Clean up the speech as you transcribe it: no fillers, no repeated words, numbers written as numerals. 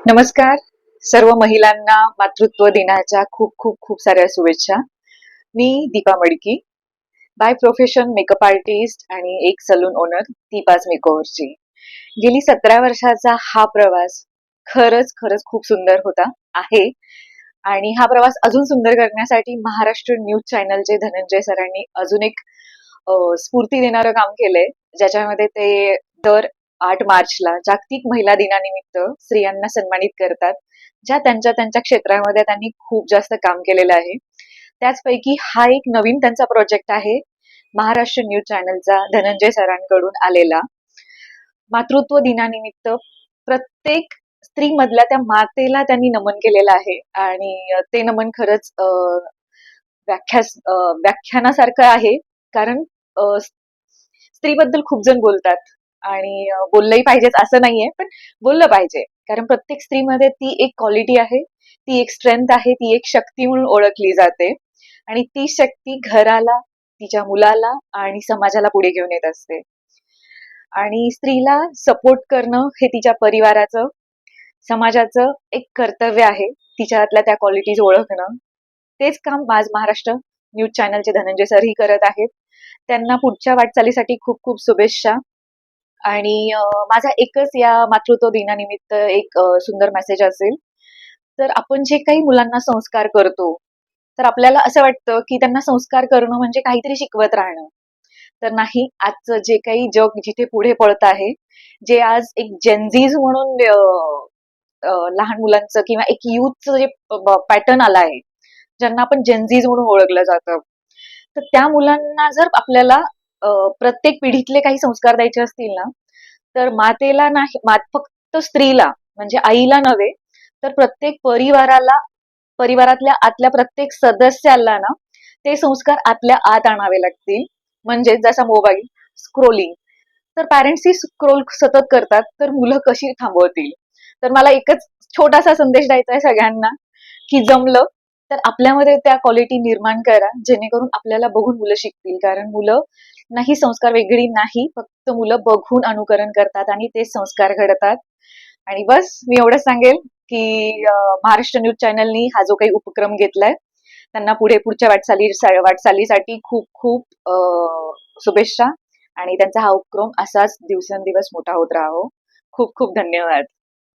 नमस्कार. सर्व महिलांना मातृत्व दिनाच्या खूप खूप खूप साऱ्या शुभेच्छा. मी दीपा मडकी, बाय प्रोफेशन मेकअप आर्टिस्ट आणि एक सलून ओनर दीपाज मेकओव्हरची. गेली 17 वर्षाचा हा प्रवास खरंच खरंच खूप सुंदर होता आहे. आणि हा प्रवास अजून सुंदर करण्यासाठी महाराष्ट्र न्यूज चॅनलचे धनंजय सरांनी अजून एक स्फूर्ती देणारं काम केलंय, ज्याच्यामध्ये ते दर 8 मार्चला जागतिक महिला दिनानिमित्त स्त्रियांना सन्मानित करतात, ज्या त्यांच्या त्यांच्या क्षेत्रामध्ये त्यांनी खूप जास्त काम केलेलं आहे. त्याचपैकी हा एक नवीन त्यांचा प्रोजेक्ट आहे, महाराष्ट्र न्यूज चॅनलचा धनंजय सरांकडून आलेला. मातृत्व दिनानिमित्त प्रत्येक स्त्री मधल्या त्या मातेला त्यांनी नमन केलेलं आहे आणि ते नमन खरंच व्याख्यानासारखं आहे. कारण स्त्रीबद्दल खूप जण बोलतात आणि बोललंही पाहिजेच असं नाहीये, पण बोललं पाहिजे. कारण प्रत्येक स्त्रीमध्ये ती एक क्वालिटी आहे, ती एक स्ट्रेंथ आहे, ती एक शक्ती म्हणून ओळखली जाते आणि ती शक्ती घराला, तिच्या मुलाला आणि समाजाला पुढे घेऊन येत असते. आणि स्त्रीला सपोर्ट करणं हे तिच्या परिवाराचं, समाजाचं एक कर्तव्य आहे. तिच्यातल्या त्या क्वालिटीज ओळखणं, तेच काम आज महाराष्ट्र न्यूज चॅनलचे धनंजय सरही करत आहेत. त्यांना पुढच्या वाटचालीसाठी खूप खूप शुभेच्छा. आणि माझा एकच या मातृत्व दिनानिमित्त एक सुंदर मेसेज असेल, तर आपण जे काही मुलांना संस्कार करतो, तर आपल्याला असं वाटतं की त्यांना संस्कार करणं म्हणजे काहीतरी शिकवत राहणं. तर नाही, आजचं जे काही जग जिथे पुढे पळत आहे, जे आज एक जेनझीज म्हणून लहान मुलांचं किंवा एक युथचं जे पॅटर्न आला आहे, ज्यांना आपण जेनझीज म्हणून ओळखलं जातं, तर त्या मुलांना जर आपल्याला प्रत्येक पिढीतले काही संस्कार द्यायचे असतील ना, तर मातेला नाही, फक्त स्त्रीला म्हणजे आईला नव्हे, तर प्रत्येक परिवारातल्या आतल्या प्रत्येक सदस्याला ना ते संस्कार आतल्या आत आणावे लागतील. म्हणजे जसा मोबाईल स्क्रोलिंग, तर पॅरेंट्सही स्क्रोल सतत करतात, तर मुलं कशी थांबवतील? तर मला एकच छोटासा संदेश द्यायचा आहे सगळ्यांना, की जमलं तर आपल्यामध्ये त्या क्वालिटी निर्माण करा, जेणेकरून आपल्याला बघून मुलं शिकतील. कारण मुलं नाही, संस्कार वेगळी नाही, फक्त मुलं बघून अनुकरण करतात आणि ते संस्कार घडतात. आणि बस मी एवढंच सांगेल की महाराष्ट्र न्यूज चॅनलनी हा जो काही उपक्रम घेतलाय, त्यांना पुढच्या वाटचालीसाठी खूप खूप शुभेच्छा. आणि त्यांचा हा उपक्रम असाच दिवसेंदिवस मोठा होत राहावं. खूप खूप धन्यवाद.